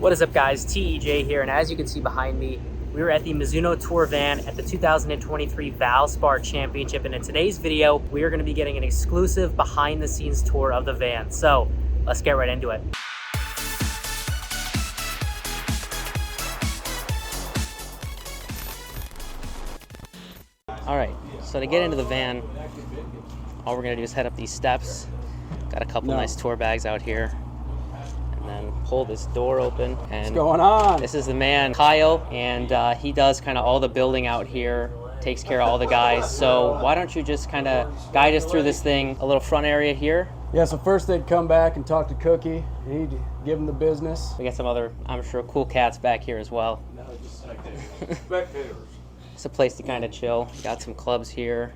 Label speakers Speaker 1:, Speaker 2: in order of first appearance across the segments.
Speaker 1: What is up, guys? TEJ here, and as you can see behind me, we are at the Mizuno Tour Van at the 2023 Valspar Championship, and in today's video, we are going to be getting an exclusive behind-the-scenes tour of the van. So, let's get right into it. All right, so to get into the van, all we're going to do is head up these steps. Got a couple nice tour bags out here. And then pull this door open. And
Speaker 2: what's going on?
Speaker 1: This is the man, Kyle, and he does kind of all the building out here, takes care of all the guys. So why don't you just kind of guide us through this thing, a little front area here.
Speaker 2: Yeah, so first they'd come back and talk to Cookie, and he'd give them the business.
Speaker 1: We got some other, I'm sure, cool cats back here as well.
Speaker 3: No, just spectators.
Speaker 1: It's a place to kind of chill. Got some clubs here.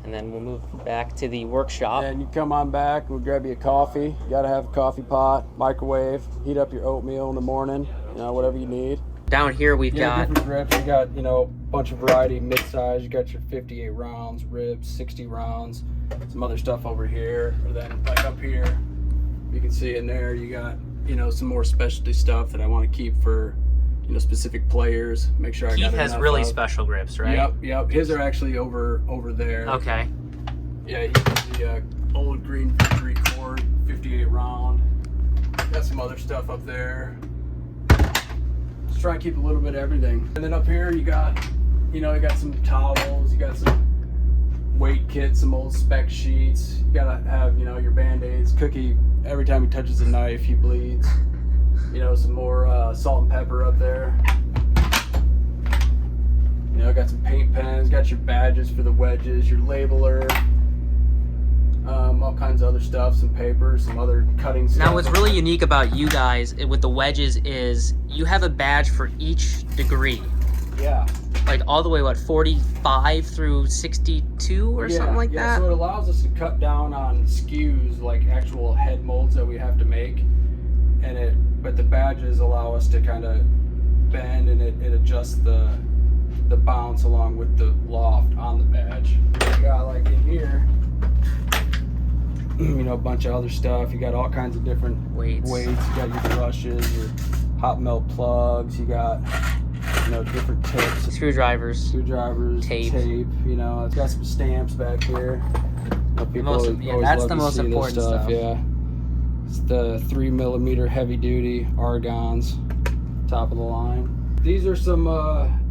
Speaker 1: And then we'll move back to the workshop.
Speaker 2: And you come on back, we'll grab you a coffee. You gotta have a coffee pot, microwave, heat up your oatmeal in the morning, you know, whatever you need.
Speaker 1: Down here we've got
Speaker 2: different grips. You got, you know, a bunch of variety, mid-size. You got your 58 rounds, ribs, 60 rounds, some other stuff over here. And then like up here, you can see in there, you got, you know, some more specialty stuff that I want to keep for, you know, specific players. Make sure I got
Speaker 1: Keith has really special grips, right?
Speaker 2: Yep. His are actually over there.
Speaker 1: Okay.
Speaker 2: Yeah, he has the old green victory cord, 58 round. Got some other stuff up there. Just try and keep a little bit of everything. And then up here you got, you know, you got some towels, you got some weight kits, some old spec sheets. You gotta have, you know, your Band-Aids. Cookie, every time he touches a knife, he bleeds. You know, some more salt and pepper up there. You know, got some paint pens, got your badges for the wedges, your labeler, all kinds of other stuff, some paper, some other cutting stuff.
Speaker 1: Now, what's really unique about you guys with the wedges is you have a badge for each degree.
Speaker 2: Yeah.
Speaker 1: Like all the way, what, 45 through 62 or something like that?
Speaker 2: So it allows us to cut down on skews, like actual head molds that we have to make. But the badges allow us to kind of bend, and it adjusts the bounce along with the loft on the badge. You got like in here, you know, a bunch of other stuff. You got all kinds of different weights. You got your brushes, your hot melt plugs. You got, you know, different tips.
Speaker 1: Screwdrivers, tape.
Speaker 2: You know, it's got some stamps back here. You know,
Speaker 1: that's the most important stuff.
Speaker 2: Yeah. It's the 3mm heavy duty argons, top of the line. These are some,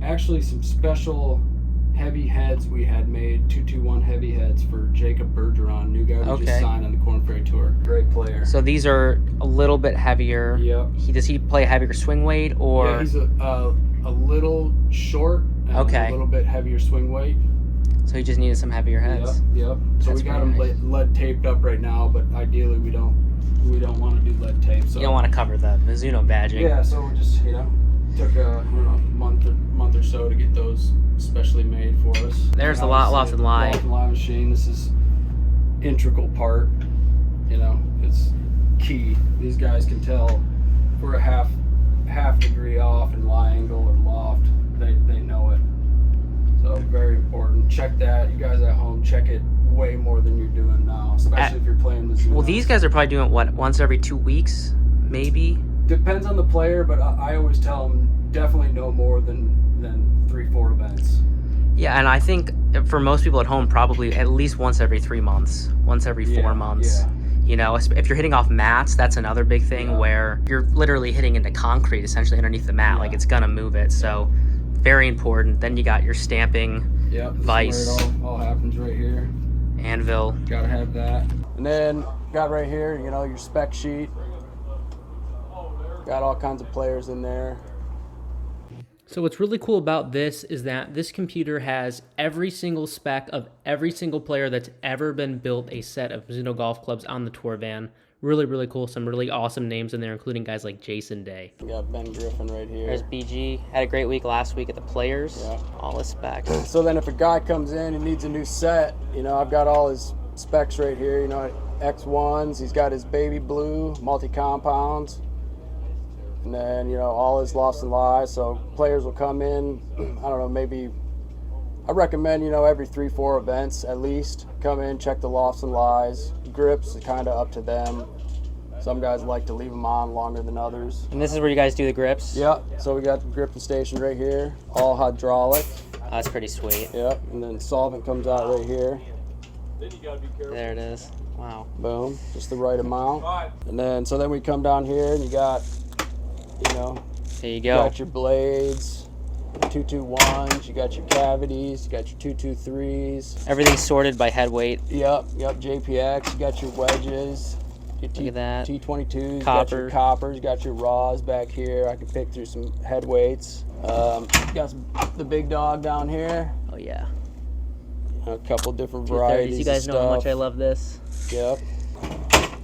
Speaker 2: actually some special heavy heads we had made, 221 heavy heads for Jacob Bergeron, new guy we just signed on the Corn Ferry Tour. Great player.
Speaker 1: So these are a little bit heavier.
Speaker 2: Yep.
Speaker 1: Does he play heavier swing weight or?
Speaker 2: Yeah, he's a little short and a little bit heavier swing weight.
Speaker 1: So he just needed some heavier heads.
Speaker 2: Yep. So we got him lead taped up right now, but ideally we don't want to do lead tape. So
Speaker 1: you don't want to cover the Mizuno badging.
Speaker 2: Yeah, so we just, you know, took a month or so to get those specially made for us.
Speaker 1: There's the loft and lie.
Speaker 2: Loft and lie machine. This is integral part. You know, it's key. These guys can tell if we're a half degree off in lie angle or loft. They know it. So very important. Check that. You guys at home, check it way more than you're doing now, especially if you're playing this.
Speaker 1: Well, these guys are probably doing it, what, once every 2 weeks, maybe?
Speaker 2: Depends on the player, but I always tell them definitely no more than 3-4 events.
Speaker 1: Yeah, and I think for most people at home, probably at least once every 3 months, once every 4 months.
Speaker 2: Yeah.
Speaker 1: You know, if you're hitting off mats, that's another big thing where you're literally hitting into concrete essentially underneath the mat, like it's gonna move it. So very important. Then you got your stamping, vise.
Speaker 2: Where it all happens right here.
Speaker 1: Anvil.
Speaker 2: Gotta have that. And then got right here, you know, your spec sheet. Got all kinds of players in there.
Speaker 1: So what's really cool about this is that this computer has every single spec of every single player that's ever been built a set of Mizuno golf clubs on the tour van. Really, really cool. Some really awesome names in there, including guys like Jason Day.
Speaker 2: We got Ben Griffin right here.
Speaker 1: There's BG. Had a great week last week at the Players. Yeah. All his specs.
Speaker 2: So then if a guy comes in and needs a new set, you know, I've got all his specs right here. You know, X1s. He's got his baby blue multi-compounds. And then, you know, all his lofts and lies. So players will come in, I don't know, maybe, I recommend, you know, every 3-4 events at least. Come in, check the lofts and lies. Grips are kind of up to them. Some guys like to leave them on longer than others.
Speaker 1: And this is where you guys do the grips?
Speaker 2: Yep. So we got the gripping station right here, all hydraulic.
Speaker 1: That's pretty sweet.
Speaker 2: Yep. And then solvent comes out right here.
Speaker 3: Then you gotta be careful.
Speaker 1: There it is. Wow.
Speaker 2: Boom. Just the right amount. And then, so then we come down here and you got, you know,
Speaker 1: There you
Speaker 2: you
Speaker 1: go.
Speaker 2: got your blades, 221s, you got your cavities, you got your 223s.
Speaker 1: Everything's sorted by head weight.
Speaker 2: Yep, JPX, you got your wedges, your
Speaker 1: Look at that.
Speaker 2: T22s, you got
Speaker 1: Copper.
Speaker 2: your coppers, you got your raws back here. I can pick through some head weights. Got the big dog down here,
Speaker 1: Oh yeah.
Speaker 2: a couple different
Speaker 1: 230s.
Speaker 2: varieties
Speaker 1: You guys
Speaker 2: of
Speaker 1: know how much
Speaker 2: stuff.
Speaker 1: I love this.
Speaker 2: Yep.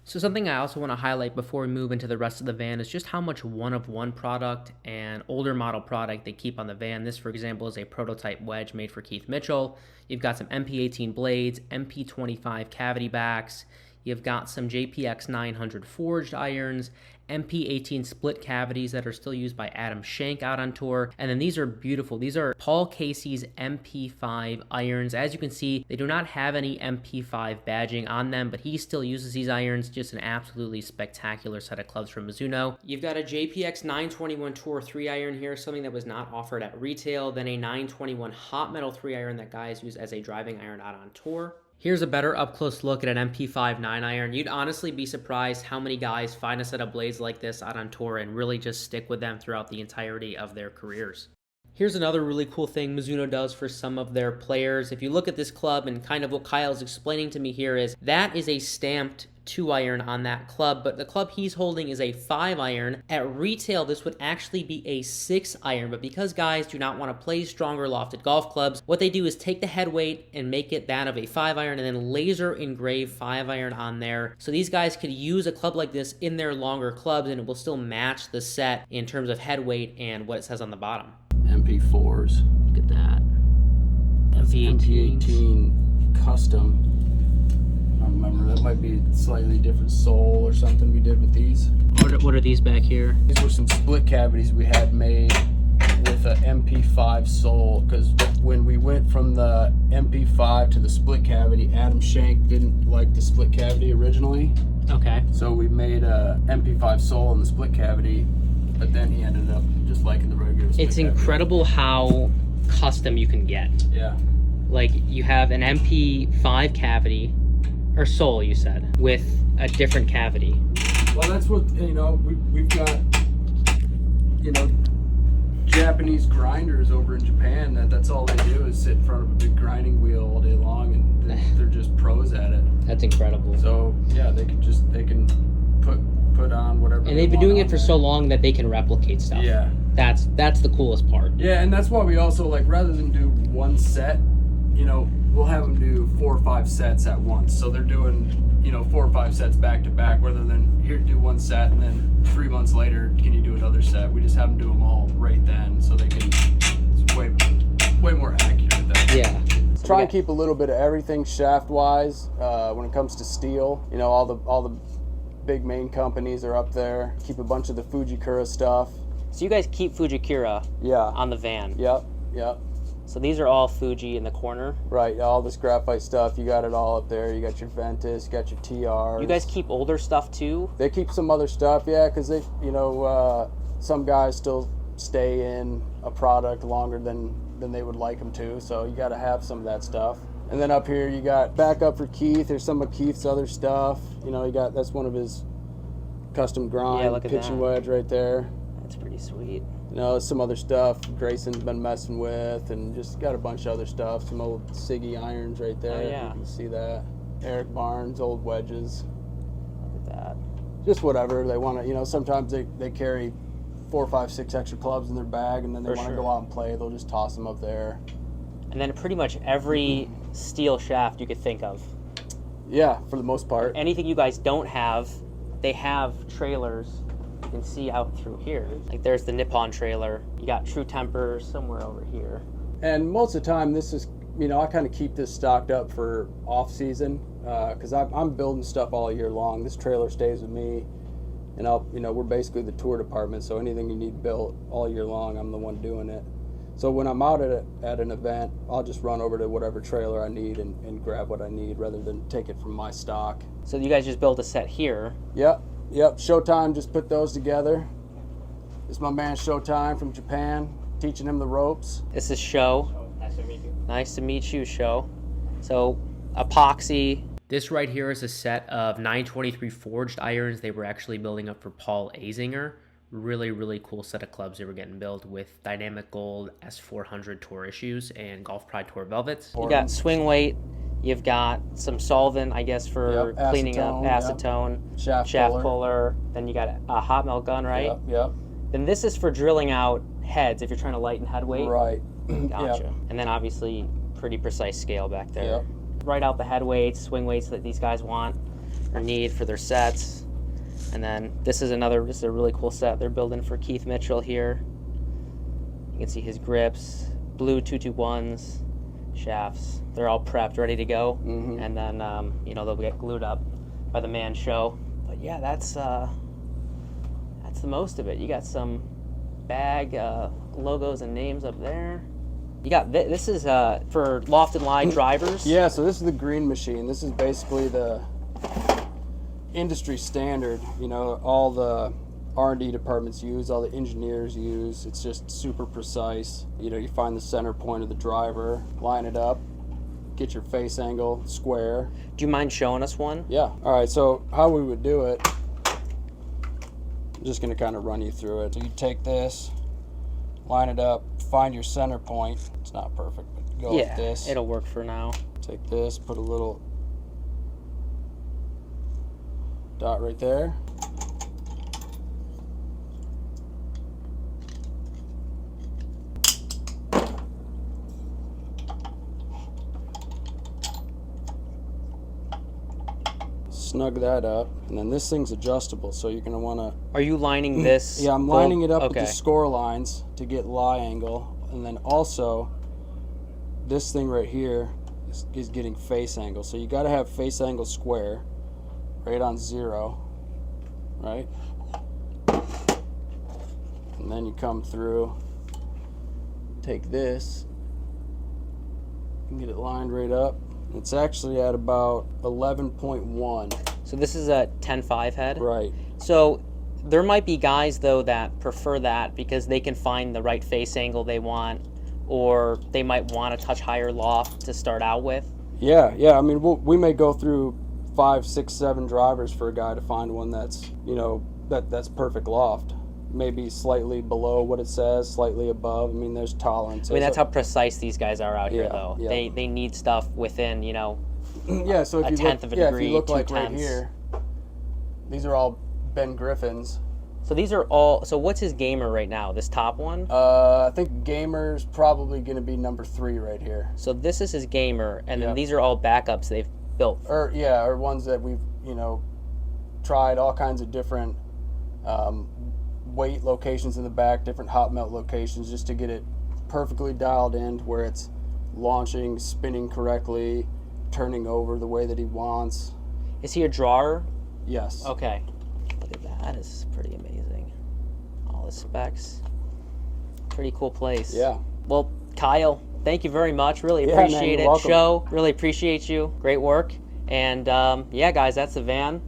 Speaker 1: So something I also want to highlight before we move into the rest of the van is just how much one-of-one product and older model product they keep on the van. This, for example, is a prototype wedge made for Keith Mitchell. You've got some MP18 blades, MP25 cavity backs. You've got some JPX 900 forged irons, MP18 split cavities that are still used by Adam Shank out on tour. And then these are beautiful. These are Paul Casey's MP5 irons. As you can see, they do not have any MP5 badging on them, but he still uses these irons. Just an absolutely spectacular set of clubs from Mizuno. You've got a JPX 921 Tour 3 iron here, something that was not offered at retail, then a 921 Hot Metal 3 iron that guys use as a driving iron out on tour. Here's a better up-close look at an MP5 9 iron. You'd honestly be surprised how many guys find a set of blades like this out on tour and really just stick with them throughout the entirety of their careers. Here's another really cool thing Mizuno does for some of their players. If you look at this club and kind of what Kyle's explaining to me here is that is a stamped 2 iron on that club, but the club he's holding is a 5 iron. At retail, this would actually be a 6 iron, but because guys do not want to play stronger lofted golf clubs, what they do is take the head weight and make it that of a 5 iron and then laser engrave 5 iron on there. So these guys could use a club like this in their longer clubs and it will still match the set in terms of head weight and what it says on the bottom.
Speaker 2: MP4s.
Speaker 1: Look at that.
Speaker 2: MP18 custom. I don't remember, that might be a slightly different sole or something we did with these.
Speaker 1: What are these back here?
Speaker 2: These were some split cavities we had made with a MP5 sole, because when we went from the MP5 to the split cavity, Adam Shank didn't like the split cavity originally.
Speaker 1: Okay.
Speaker 2: So we made a MP5 sole in the split cavity, but then he ended up just liking the regular split
Speaker 1: It's
Speaker 2: cavity.
Speaker 1: incredible how custom you can get.
Speaker 2: Yeah.
Speaker 1: Like you have an MP5 cavity, or sole you said, with a different cavity.
Speaker 2: Well, that's what, you know, we've got, you know, Japanese grinders over in Japan that's all they do is sit in front of a big grinding wheel all day long, and they're just pros at it.
Speaker 1: That's incredible.
Speaker 2: So yeah, they can put on whatever.
Speaker 1: And they've been doing it for so long that they can replicate stuff.
Speaker 2: Yeah.
Speaker 1: That's the coolest part.
Speaker 2: Yeah, and that's why we also, like, rather than do one set, you know, we'll have them do 4 or 5 sets at once. So they're doing, you know, 4 or 5 sets back to back, rather than here do one set and then 3 months later can you do another set. We just have them do them all right then, so they can. It's way more accurate then.
Speaker 1: Yeah.
Speaker 2: Try and keep a little bit of everything shaft wise. When it comes to steel, you know, all the big main companies are up there. Keep a bunch of the Fujikura stuff.
Speaker 1: So you guys keep Fujikura
Speaker 2: Yeah.
Speaker 1: on the van.
Speaker 2: Yep.
Speaker 1: So these are all Fuji in the corner.
Speaker 2: Right, all this graphite stuff, you got it all up there. You got your Ventus, you got your TRs.
Speaker 1: You guys keep older stuff too?
Speaker 2: They keep some other stuff, yeah, because they, you know, some guys still stay in a product longer than they would like them to, so you got to have some of that stuff. And then up here you got backup for Keith. There's some of Keith's other stuff. You know, you got, that's one of his custom grind
Speaker 1: look at
Speaker 2: pitching
Speaker 1: that.
Speaker 2: wedge right there.
Speaker 1: That's pretty sweet.
Speaker 2: You know, some other stuff Grayson's been messing with, and just got a bunch of other stuff. Some old Siggy irons right there.
Speaker 1: Oh, yeah.
Speaker 2: You can see that. Eric Barnes, old wedges.
Speaker 1: Look at that.
Speaker 2: Just whatever they want to, you know, sometimes they carry 4, 5, 6 extra clubs in their bag, and then they
Speaker 1: For
Speaker 2: want to
Speaker 1: sure.
Speaker 2: go out and play. They'll just toss them up there.
Speaker 1: And then pretty much every steel shaft you could think of.
Speaker 2: Yeah, for the most part.
Speaker 1: Anything you guys don't have, they have trailers. You can see out through here. Like there's the Nippon trailer. You got True Temper somewhere over here.
Speaker 2: And most of the time, this is, you know, I kind of keep this stocked up for off season, because I'm building stuff all year long. This trailer stays with me, and we're basically the tour department. So anything you need built all year long, I'm the one doing it. So when I'm out at an event, I'll just run over to whatever trailer I need and grab what I need, rather than take it from my stock.
Speaker 1: So you guys just built a set here.
Speaker 2: Yep. Yep, Showtime just put those together. This is my man Showtime from Japan, teaching him the ropes.
Speaker 1: This is Sho.
Speaker 3: Nice to meet you.
Speaker 1: Nice to meet you, Sho. So, epoxy. This right here is a set of 923 forged irons they were actually building up for Paul Azinger. Really, really cool set of clubs they were getting built with dynamic gold S400 Tour issues and Golf Pride Tour velvets. You got swing weight. You've got some solvent, I guess, for cleaning up acetone, shaft puller. Then you got a hot melt gun, right?
Speaker 2: Yep.
Speaker 1: Then this is for drilling out heads if you're trying to lighten head weight.
Speaker 2: Right.
Speaker 1: Gotcha. Yep. And then obviously pretty precise scale back there.
Speaker 2: Yep.
Speaker 1: Write out the head weights, swing weights that these guys want or need for their sets. And then this is a really cool set they're building for Keith Mitchell here. You can see his grips, blue 221s, shafts. They're all prepped, ready to go. And then, they'll get glued up by the man Sho. But yeah, that's the most of it. You got some bag logos and names up there. You got this is for loft and lie drivers.
Speaker 2: Yeah, so this is the green machine. This is basically the industry standard. All the R&D departments use, all the engineers use. It's just super precise. You find the center point of the driver, line it up, get your face angle square.
Speaker 1: Do you mind showing us one?
Speaker 2: Yeah. All right, so how we would do it, I'm just going to kind of run you through it. So you take this, line it up, find your center point. It's not perfect, but go with this.
Speaker 1: It'll work for now.
Speaker 2: Take this, put a little dot right there. Snug that up, and then this thing's adjustable, so you're going to want to...
Speaker 1: Are you lining this?
Speaker 2: Yeah, I'm lining it up with the score lines to get lie angle, and then also this thing right here is getting face angle, so you got to have face angle square right on 0, right? And then you come through, take this and get it lined right up. It's actually at about 11.1.
Speaker 1: So this is a 10.5 head?
Speaker 2: Right.
Speaker 1: So there might be guys, though, that prefer that because they can find the right face angle they want, or they might want a touch higher loft to start out with.
Speaker 2: Yeah. I mean, we may go through 5, 6, 7 drivers for a guy to find one that's, that's perfect loft. Maybe slightly below what it says, slightly above. I mean, there's tolerances.
Speaker 1: I mean, that's how precise these guys are out here, though.
Speaker 2: Yeah.
Speaker 1: They need stuff within,
Speaker 2: yeah, so if
Speaker 1: a
Speaker 2: you
Speaker 1: tenth
Speaker 2: look,
Speaker 1: of a degree,
Speaker 2: if you look like
Speaker 1: 2/10.
Speaker 2: right here, these are all Ben Griffins.
Speaker 1: So these are all. So what's his gamer right now? This top one?
Speaker 2: I think gamer's probably going to be number 3 right here.
Speaker 1: So this is his gamer, and then these are all backups they've built.
Speaker 2: Or ones that we've tried all kinds of different weight locations in the back, different hot melt locations, just to get it perfectly dialed in to where it's launching, spinning correctly, turning over the way that he wants.
Speaker 1: Is he a drawer?
Speaker 2: Yes.
Speaker 1: Okay. Look at that. That is pretty amazing. All the specs. Pretty cool place.
Speaker 2: Yeah.
Speaker 1: Well, Kyle, thank you very much. Really
Speaker 2: Yeah, man,
Speaker 1: appreciate
Speaker 2: you're
Speaker 1: it.
Speaker 2: welcome.
Speaker 1: Sho, really appreciate you. Great work. And yeah, guys, that's the van.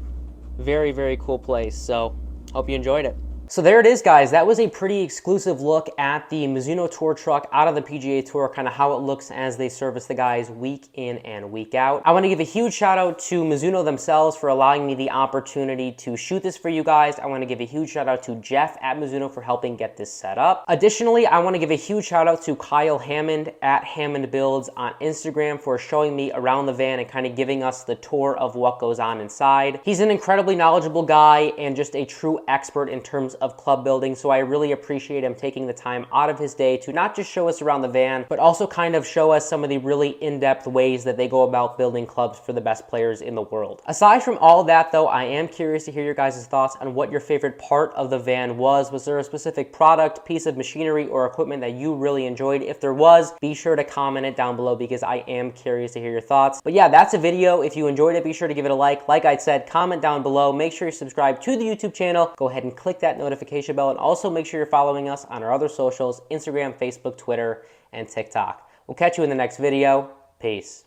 Speaker 1: Very, very cool place. So hope you enjoyed it. So there it is, guys. That was a pretty exclusive look at the Mizuno tour truck out of the PGA Tour, kind of how it looks as they service the guys week in and week out. I want to give a huge shout out to Mizuno themselves for allowing me the opportunity to shoot this for you guys. I want to give a huge shout out to Jeff at Mizuno for helping get this set up. Additionally, I want to give a huge shout out to Kyle Hammond at Hammond Builds on Instagram for showing me around the van and kind of giving us the tour of what goes on inside. He's an incredibly knowledgeable guy and just a true expert in terms of club building, so I really appreciate him taking the time out of his day to not just show us around the van, but also kind of show us some of the really in-depth ways that they go about building clubs for the best players in the world. Aside from all that, though, I am curious to hear your guys' thoughts on what your favorite part of the van was. Was there a specific product, piece of machinery, or equipment that you really enjoyed? If there was, be sure to comment it down below because I am curious to hear your thoughts. But yeah, that's a video. If you enjoyed it, be sure to give it a like. Like I said, comment down below. Make sure you subscribe to the YouTube channel. Go ahead and click that notification bell, and also make sure you're following us on our other socials, Instagram, Facebook, Twitter, and TikTok. We'll catch you in the next video. Peace.